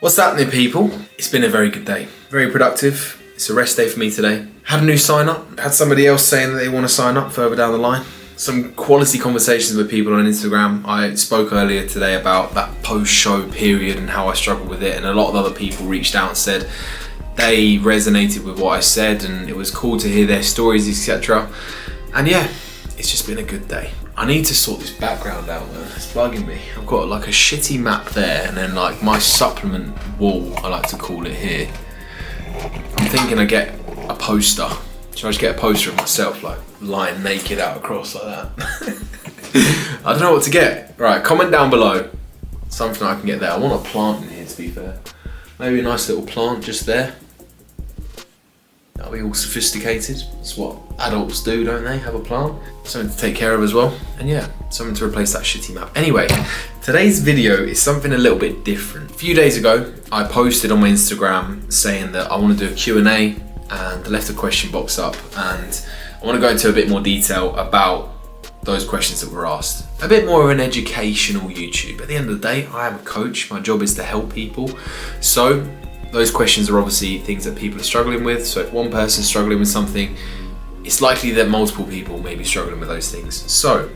What's happening, people? It's been a very good day. Very productive. It's a rest day for me today. Had a new sign up. Had somebody else saying that they want to sign up further down the line. Some quality conversations with people on Instagram. I spoke earlier today about that post-show period and how I struggled with it, and a lot of other people reached out and said they resonated with what I said and it was cool to hear their stories, etc. And yeah, it's just been a good day. I need to sort this background out, man. It's bugging me. I've got like a shitty map there and then like my supplement wall, I like to call it, here. I'm thinking I get a poster. Should I just get a poster of myself like lying naked out across like that? I don't know what to get. Right, comment down below something I can get there. I want a plant in here, to be fair. Maybe a nice little plant just there. That'll be all sophisticated. It's what adults do, don't they? Have a plant. Something to take care of as well. And yeah, something to replace that shitty map. Anyway, today's video is something a little bit different. A few days ago, I posted on my Instagram saying that I want to do a Q&A, and I left a question box up, and I want to go into a bit more detail about those questions that were asked. A bit more of an educational YouTube. At the end of the day, I am a coach. My job is to help people. So those questions are obviously things that people are struggling with. So if one person's struggling with something, it's likely that multiple people may be struggling with those things. So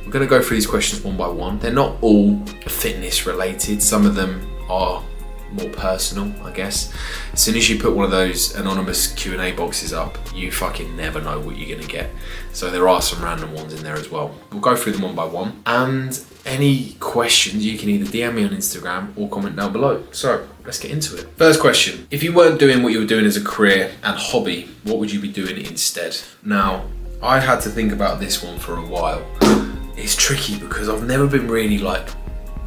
we're going to go through these questions one by one. They're not all fitness related. Some of them are more personal, I guess. As soon as you put one of those anonymous Q&A boxes up, you fucking never know what you're gonna get. So there are some random ones in there as well. We'll go through them one by one. And any questions, you can either DM me on Instagram or comment down below. So let's get into it. First question: if you weren't doing what you were doing as a career and hobby, what would you be doing instead? Now, I had to think about this one for a while. It's tricky because I've never been really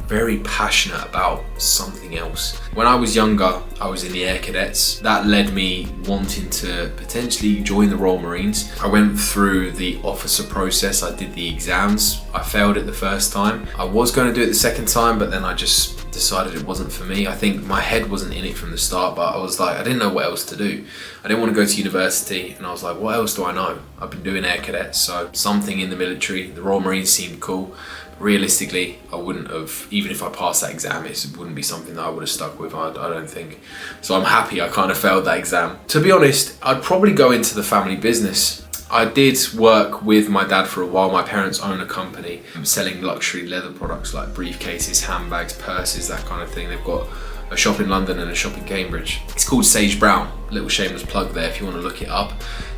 very passionate about something else. When I was younger, I was in the Air Cadets. That led me wanting to potentially join the Royal Marines. I went through the officer process, I did the exams. I failed it the first time. I was going to do it the second time, but then I just decided it wasn't for me. I think my head wasn't in it from the start, but I was like, I didn't know what else to do. I didn't want to go to university, and I was like, what else do I know? I've been doing Air Cadets, so something in the military. The Royal Marines seemed cool. Realistically, I wouldn't have, even if I passed that exam, it wouldn't be something that I would have stuck with, I don't think. So I'm happy I kind of failed that exam. To be honest, I'd probably go into the family business. I did work with my dad for a while. My parents own a company selling luxury leather products like briefcases, handbags, purses, that kind of thing. They've got a shop in London and a shop in Cambridge. It's called Sage Brown. Little shameless plug there. If you want to look it up,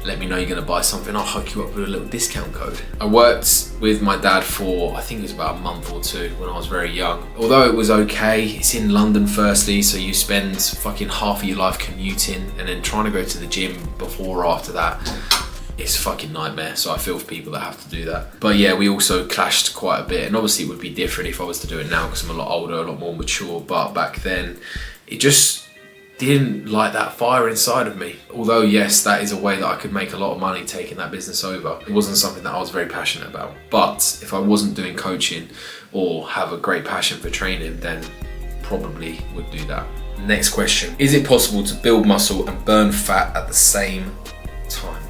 let me know you're going to buy something, I'll hook you up with a little discount code. I worked with my dad for, I think it was about a month or two when I was very young. Although it was okay, it's in London firstly, so you spend fucking half of your life commuting, and then trying to go to the gym before or after that, it's a fucking nightmare. So I feel for people that have to do that. But yeah, we also clashed quite a bit, and obviously it would be different if I was to do it now because I'm a lot older, a lot more mature, but back then it just didn't light that fire inside of me. Although yes, that is a way that I could make a lot of money taking that business over. It wasn't something that I was very passionate about. But if I wasn't doing coaching or have a great passion for training, then probably would do that. Next question: is it possible to build muscle and burn fat at the same time?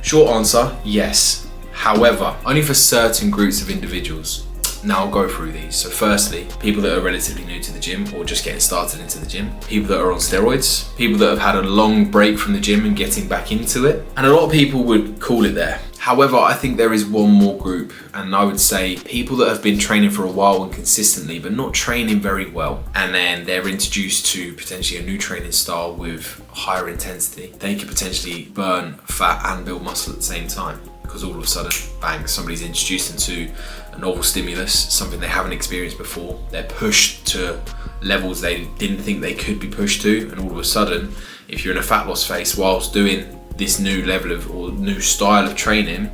Short answer, yes. However, only for certain groups of individuals. Now I'll go through these. So firstly, people that are relatively new to the gym or just getting started into the gym, people that are on steroids, people that have had a long break from the gym and getting back into it, and a lot of people would call it there. However, I think there is one more group, and I would say people that have been training for a while and consistently, but not training very well, and then they're introduced to potentially a new training style with higher intensity. They could potentially burn fat and build muscle at the same time, because all of a sudden, bang, somebody's introduced into a novel stimulus, something they haven't experienced before. They're pushed to levels they didn't think they could be pushed to, and all of a sudden, if you're in a fat loss phase whilst doing this new level of or new style of training,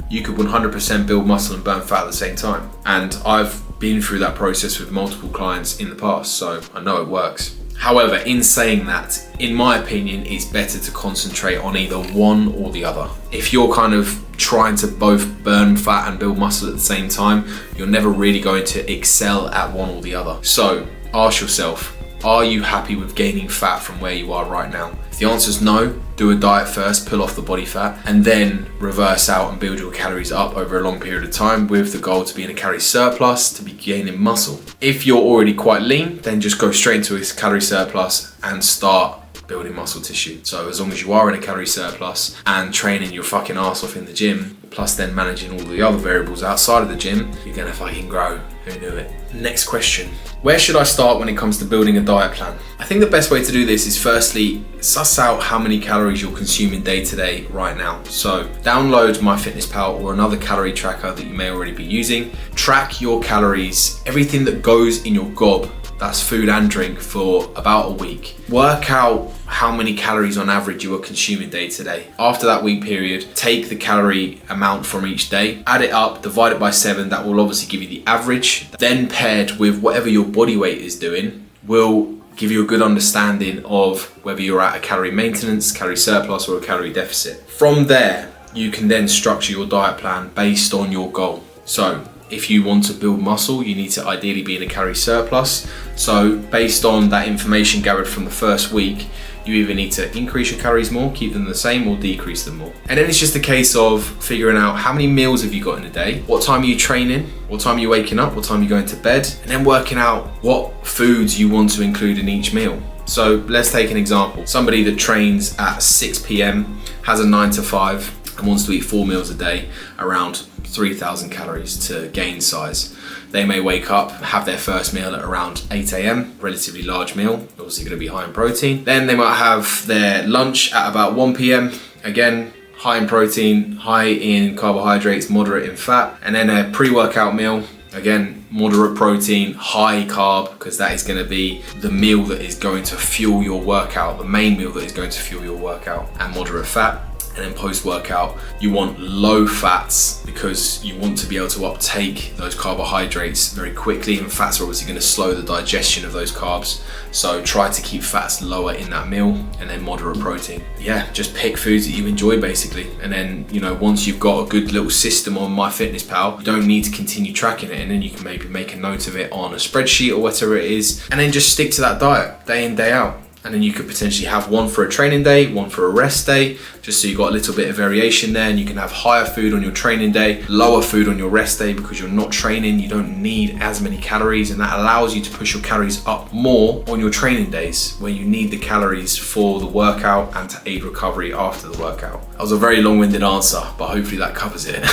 you could 100% build muscle and burn fat at the same time. And I've been through that process with multiple clients in the past, so I know it works. However, in saying that, in my opinion, it's better to concentrate on either one or the other. If you're kind of trying to both burn fat and build muscle at the same time, you're never really going to excel at one or the other. So ask yourself, Are you happy with gaining fat from where you are right now? If the answer is no, do a diet first, pull off the body fat, and then reverse out and build your calories up over a long period of time with the goal to be in a calorie surplus, to be gaining muscle. If you're already quite lean, then just go straight into a calorie surplus and start building muscle tissue. So as long as you are in a calorie surplus and training your fucking ass off in the gym, plus then managing all the other variables outside of the gym, you're gonna fucking grow. Who knew it? Next question. Where should I start when it comes to building a diet plan? I think the best way to do this is firstly, suss out how many calories you're consuming day to day right now. So download MyFitnessPal or another calorie tracker that you may already be using. Track your calories, everything that goes in your gob, that's food and drink, for about a week. Work out how many calories on average you are consuming day to day. After that week period, take the calorie amount from each day, add it up, divide it by 7, that will obviously give you the average. Then paired with whatever your body weight is doing, will give you a good understanding of whether you're at a calorie maintenance, calorie surplus, or a calorie deficit. From there, you can then structure your diet plan based on your goal. So if you want to build muscle, you need to ideally be in a calorie surplus. So based on that information gathered from the first week, you either need to increase your calories more, keep them the same, or decrease them more. And then it's just a case of figuring out how many meals have you got in a day, what time are you training, what time are you waking up, what time are you going to bed, and then working out what foods you want to include in each meal. So let's take an example. Somebody that trains at 6 p.m, has a 9 to 5, and wants to eat 4 meals a day, around 3,000 calories to gain size. They may wake up, have their first meal at around 8 a.m, relatively large meal, obviously going to be high in protein. Then they might have their lunch at about 1 p.m, again, high in protein, high in carbohydrates, moderate in fat. And then a pre-workout meal, again, moderate protein, high carb, because that is going to be the meal that is going to fuel your workout, the main meal that is going to fuel your workout, and moderate fat. And then post-workout, you want low fats because you want to be able to uptake those carbohydrates very quickly, and fats are obviously going to slow the digestion of those carbs. So try to keep fats lower in that meal, and then moderate protein. Yeah, just pick foods that you enjoy basically. And then, you know, once you've got a good little system on MyFitnessPal, you don't need to continue tracking it, and then you can maybe make a note of it on a spreadsheet or whatever it is, and then just stick to that diet day in, day out. And then you could potentially have one for a training day, one for a rest day, just so you got a little bit of variation there. And you can have higher food on your training day, lower food on your rest day, because you're not training, you don't need as many calories, and that allows you to push your calories up more on your training days where you need the calories for the workout and to aid recovery after the workout. That was a very long-winded answer, but hopefully that covers it.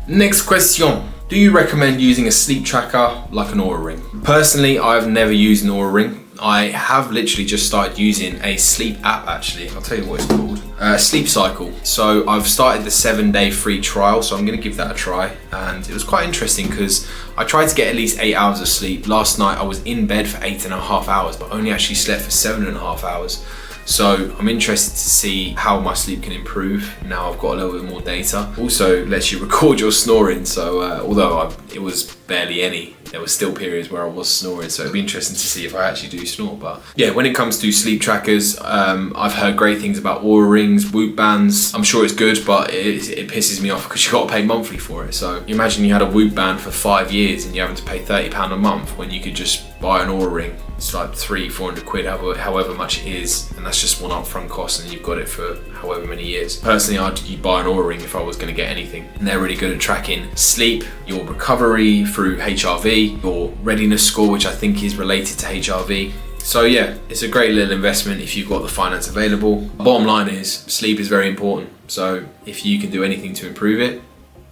Next question. Do you recommend using a sleep tracker like an Oura Ring? Personally, I've never used an Oura Ring. I have literally just started using a sleep app actually. I'll tell you what it's called. Sleep Cycle. So I've started the 7-day free trial, so I'm gonna give that a try. And it was quite interesting because I tried to get at least 8 hours of sleep. Last night I was in bed for 8.5 hours, but only actually slept for 7.5 hours. So I'm interested to see how my sleep can improve now I've got a little bit more data. Also lets you record your snoring, so although it was barely any, there were still periods where I was snoring, so it'd be interesting to see if I actually do snore. But yeah, when it comes to sleep trackers, I've heard great things about Oura Rings, Whoop bands. I'm sure it's good, but it pisses me off because you got to pay monthly for it. So you imagine you had a Whoop band for 5 years and you're having to pay £30 a month when you could just buy an Oura Ring. It's like 300-400 quid, however much it is, and that's just one upfront cost, and you've got it for however many years. Personally, I'd buy an Oura Ring if I was going to get anything. And they're really good at tracking sleep, your recovery through HRV, your readiness score, which I think is related to HRV. So yeah, it's a great little investment if you've got the finance available. Bottom line is, sleep is very important. So if you can do anything to improve it,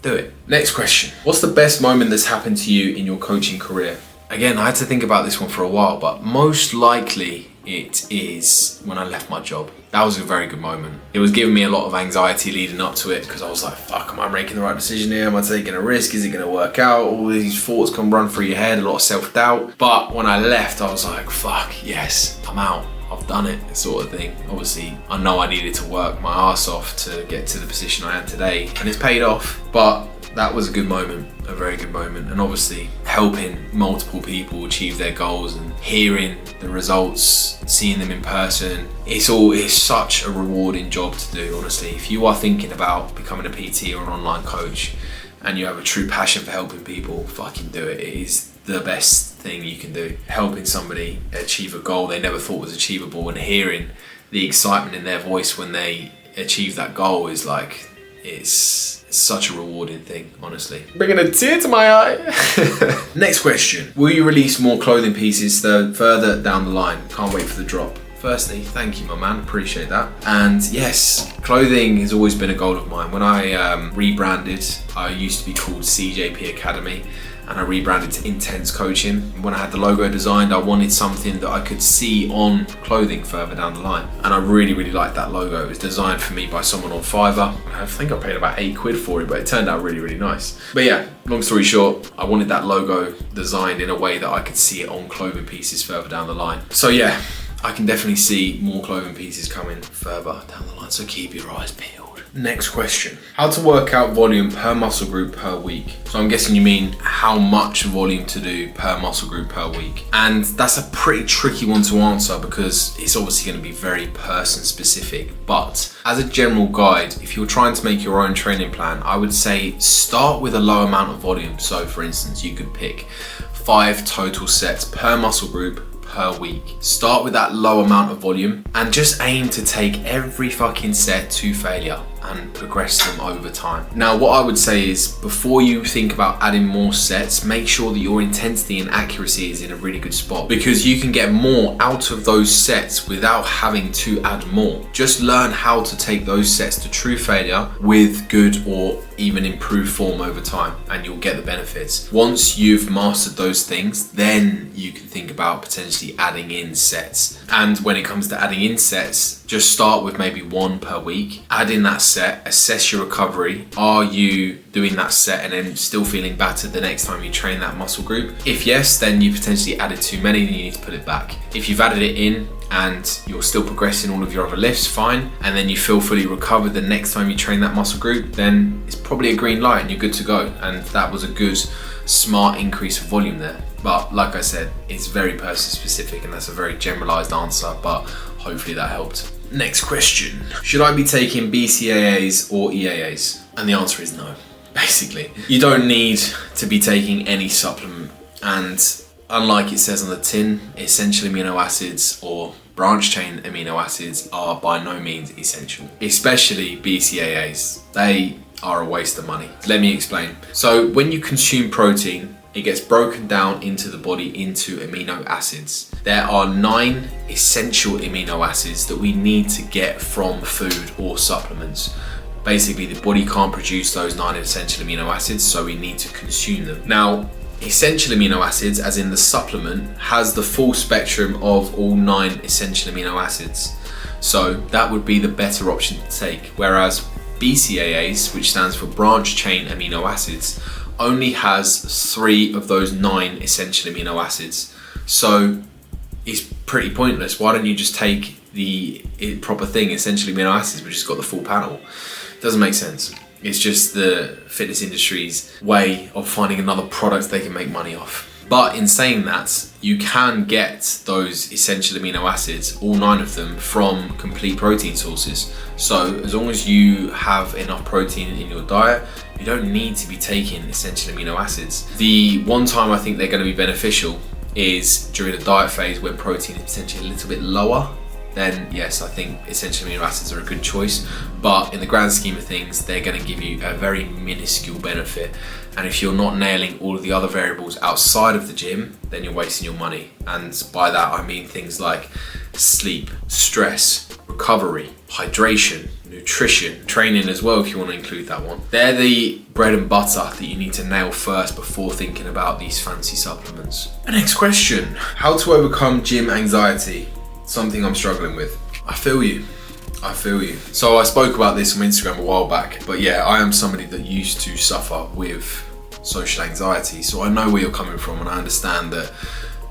do it. Next question. What's the best moment that's happened to you in your coaching career? Again, I had to think about this one for a while, but most likely it is when I left my job. That was a very good moment. It was giving me a lot of anxiety leading up to it because I was like, fuck, am I making the right decision here? Am I taking a risk? Is it going to work out? All these thoughts come run through your head, a lot of self-doubt. But when I left, I was like, fuck, yes, I'm out. I've done it, sort of thing. Obviously, I know I needed to work my ass off to get to the position I am today, and it's paid off. But that was a good moment, a very good moment. And obviously helping multiple people achieve their goals and hearing the results, seeing them in person, it's such a rewarding job to do, honestly. If you are thinking about becoming a PT or an online coach and you have a true passion for helping people, fucking do it. It is the best thing you can do. Helping somebody achieve a goal they never thought was achievable, and hearing the excitement in their voice when they achieve that goal is like, it's such a rewarding thing, honestly. Bringing a tear to my eye. Next question. Will you release more clothing pieces further down the line? Can't wait for the drop. Firstly, thank you, my man, appreciate that. And yes, clothing has always been a goal of mine. When I rebranded, I used to be called CJP Academy, and I rebranded to Intense Coaching. When I had the logo designed, I wanted something that I could see on clothing further down the line. And I really, really liked that logo. It was designed for me by someone on Fiverr. I think I paid about £8 for it, but it turned out really, really nice. But yeah, long story short, I wanted that logo designed in a way that I could see it on clothing pieces further down the line. So yeah, I can definitely see more clothing pieces coming further down the line, so keep your eyes peeled. Next question. How to work out volume per muscle group per week? So I'm guessing you mean how much volume to do per muscle group per week. And that's a pretty tricky one to answer because it's obviously going to be very person specific. But as a general guide, if you're trying to make your own training plan, I would say start with a low amount of volume. So for instance, you could pick 5 total sets per muscle group per week. Start with that low amount of volume and just aim to take every fucking set to failure and progress them over time. Now, what I would say is before you think about adding more sets, make sure that your intensity and accuracy is in a really good spot, because you can get more out of those sets without having to add more. Just learn how to take those sets to true failure with good or even improved form over time, and you'll get the benefits. Once you've mastered those things, then you can think about potentially adding in sets. And when it comes to adding in sets, just start with maybe 1 per week. Add in that set, assess your recovery. Are you doing that set and then still feeling battered the next time you train that muscle group? If yes, then you potentially added too many, then you need to put it back. If you've added it in and you're still progressing all of your other lifts, fine, and then you feel fully recovered the next time you train that muscle group, then it's probably a green light and you're good to go. And that was a good, smart increase of volume there. But like I said, it's very person specific, and that's a very generalized answer, but hopefully that helped. Next question. Should I be taking BCAAs or EAAs? And the answer is no. Basically, you don't need to be taking any supplement. And unlike it says on the tin, essential amino acids or branch chain amino acids are by no means essential, especially BCAAs. They are a waste of money. Let me explain. So when you consume protein, it gets broken down into the body into amino acids. There are 9 essential amino acids that we need to get from food or supplements. Basically, the body can't produce those 9 essential amino acids, so we need to consume them. Now, essential amino acids, as in the supplement, has the full spectrum of all 9 essential amino acids. So that would be the better option to take. Whereas BCAAs, which stands for branch chain amino acids, only has 3 of those 9 essential amino acids. So it's pretty pointless. Why don't you just take the proper thing, essential amino acids, which has got the full panel? Doesn't make sense. It's just the fitness industry's way of finding another product they can make money off. But in saying that, you can get those essential amino acids, all 9 of them, from complete protein sources. So as long as you have enough protein in your diet, you don't need to be taking essential amino acids. The one time I think they're going to be beneficial is during a diet phase when protein is potentially a little bit lower. Then yes, I think essential amino acids are a good choice, but in the grand scheme of things, they're going to give you a very minuscule benefit. And if you're not nailing all of the other variables outside of the gym, then you're wasting your money. And by that, I mean things like sleep, stress, recovery, hydration, nutrition, training as well, if you want to include that one. They're the bread and butter that you need to nail first before thinking about these fancy supplements. The next question, how to overcome gym anxiety? Something I'm struggling with. I feel you. So I spoke about this on Instagram a while back, but yeah, I am somebody that used to suffer with social anxiety. So I know where you're coming from, and I understand that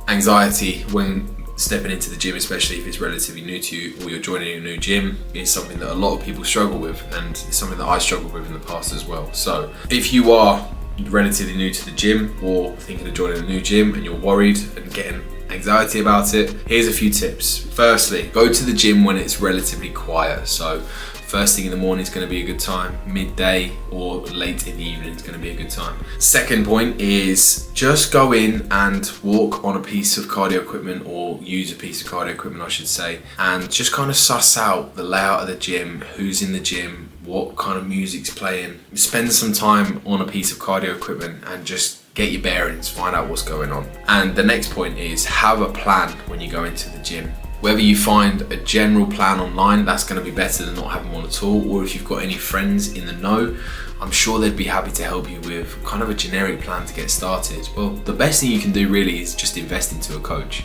anxiety when stepping into the gym, especially if it's relatively new to you or you're joining a new gym, is something that a lot of people struggle with, and it's something that I struggled with in the past as well. So if you are relatively new to the gym or thinking of joining a new gym and you're worried and getting anxiety about it, here's a few tips. Firstly, go to the gym when it's relatively quiet. So First thing in the morning is going to be a good time. Midday or late in the evening is going to be a good time. Second point is just go in and walk on a piece of cardio equipment, or use a piece of cardio equipment I should say, and just kind of suss out the layout of the gym, who's in the gym, what kind of music's playing. Spend some time on a piece of cardio equipment and just get your bearings, find out what's going on. And the next point is have a plan when you go into the gym. Whether you find a general plan online, that's going to be better than not having one at all, or if you've got any friends in the know, I'm sure they'd be happy to help you with kind of a generic plan to get started. Well, the best thing you can do really is just invest into a coach,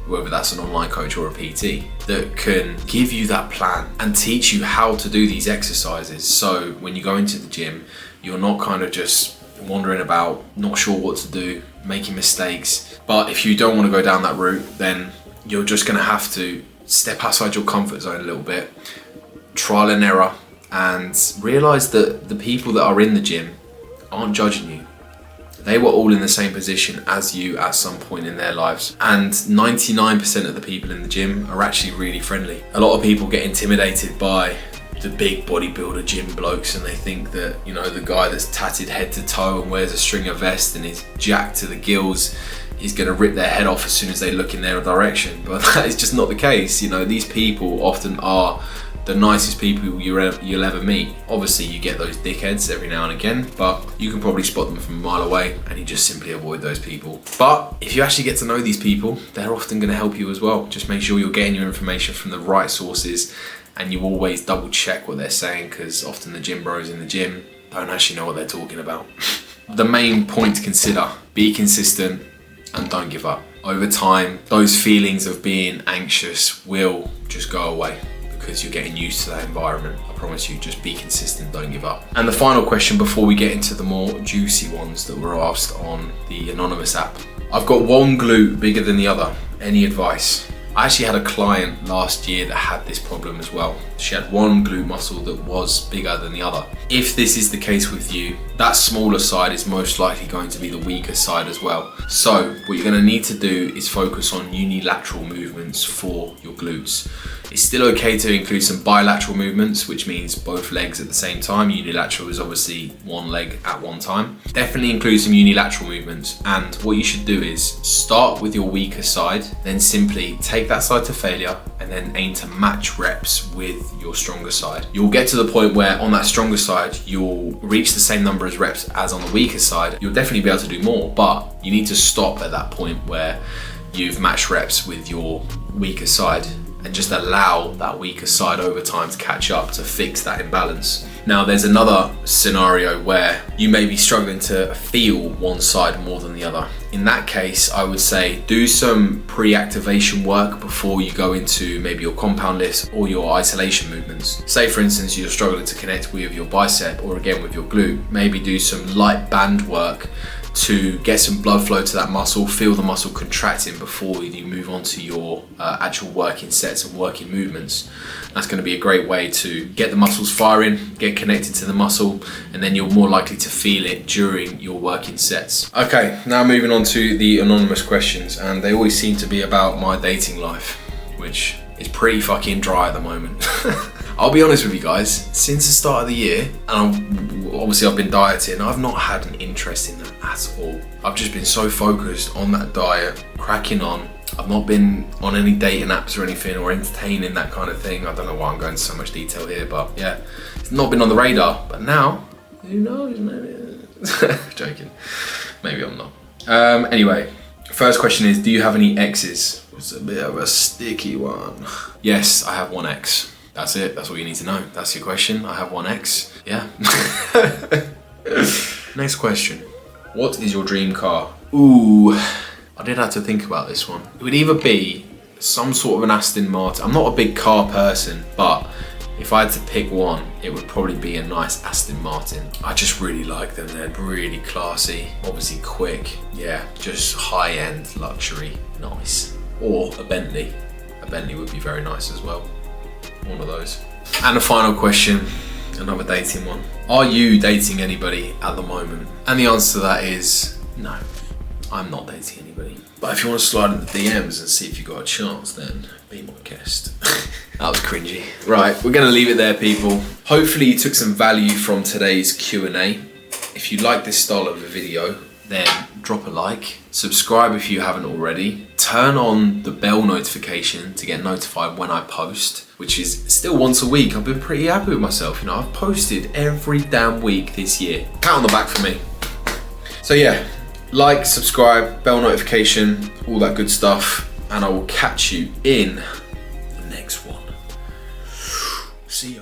whether that's an online coach or a PT, that can give you that plan and teach you how to do these exercises. So when you go into the gym, you're not kind of just wandering about, not sure what to do, making mistakes. But if you don't want to go down that route, then you're just going to have to step outside your comfort zone a little bit, trial and error, and realize that the people that are in the gym aren't judging you. They were all in the same position as you at some point in their lives. And 99% of the people in the gym are actually really friendly. A lot of people get intimidated by the big bodybuilder gym blokes, and they think that, you know, the guy that's tatted head to toe and wears a stringer vest and is jacked to the gills is going to rip their head off as soon as they look in their direction. But that is just not the case. You know, these people often are the nicest people you'll ever meet. Obviously you get those dickheads every now and again, but you can probably spot them from a mile away, and you just simply avoid those people. But if you actually get to know these people, they're often going to help you as well. Just make sure you're getting your information from the right sources, and you always double check what they're saying, because often the gym bros in the gym don't actually know what they're talking about. The main point to consider: be consistent and don't give up. Over time, those feelings of being anxious will just go away, because you're getting used to that environment. I promise you, just be consistent, don't give up. And the final question before we get into the more juicy ones that were asked on the Anonymous app. I've got one glute bigger than the other. Any advice? I actually had a client last year that had this problem as well. She had one glute muscle that was bigger than the other. If this is the case with you, that smaller side is most likely going to be the weaker side as well. So what you're going to need to do is focus on unilateral movements for your glutes. It's still okay to include some bilateral movements, which means both legs at the same time. Unilateral is obviously one leg at one time. Definitely include some unilateral movements, and what you should do is start with your weaker side, then simply take that side to failure, and then aim to match reps with your stronger side. You'll get to the point where on that stronger side, you'll reach the same number of reps as on the weaker side. You'll definitely be able to do more, but you need to stop at that point where you've matched reps with your weaker side, and just allow that weaker side over time to catch up to fix that imbalance. Now there's another scenario where you may be struggling to feel one side more than the other. In that case, I would say do some pre-activation work before you go into maybe your compound lifts or your isolation movements. Say for instance you're struggling to connect with your bicep, or again with your glute, maybe do some light band work to get some blood flow to that muscle, feel the muscle contracting before you move on to your actual working sets and working movements. That's going to be a great way to get the muscles firing, get connected to the muscle, and then you're more likely to feel it during your working sets. Okay, now moving on to the anonymous questions, and they always seem to be about my dating life, which is pretty fucking dry at the moment. I'll be honest with you guys, since the start of the year, and obviously I've been dieting, I've not had an interest in that at all. I've just been so focused on that diet, cracking on. I've not been on any dating apps or anything, or entertaining that kind of thing. I don't know why I'm going into so much detail here, but yeah, it's not been on the radar. But now, who knows, maybe. Joking, maybe I'm not. Anyway, first question is, do you have any exes? It's a bit of a sticky one. Yes, I have one ex. That's it, that's all you need to know. That's your question. I have one ex. Yeah. Next question. What is your dream car? Ooh, I did have to think about this one. It would either be some sort of an Aston Martin. I'm not a big car person, but if I had to pick one, it would probably be a nice Aston Martin. I just really like them. They're really classy, obviously quick. Yeah, just high-end luxury, nice. Or a Bentley. A Bentley would be very nice as well. One of those. And a final question, another dating one. Are you dating anybody at the moment? And the answer to that is no. I'm not dating anybody. But if you want to slide in the DMs and see if you got a chance, then be my guest. That was cringy. Right, we're gonna leave it there, people. Hopefully you took some value from today's Q&A. If you like this style of a video, then drop a like. Subscribe if you haven't already. Turn on the bell notification to get notified when I post, which is still once a week. I've been pretty happy with myself. You know, I've posted every damn week this year. Pat on the back for me. So yeah, like, subscribe, bell notification, all that good stuff. And I will catch you in the next one. See ya.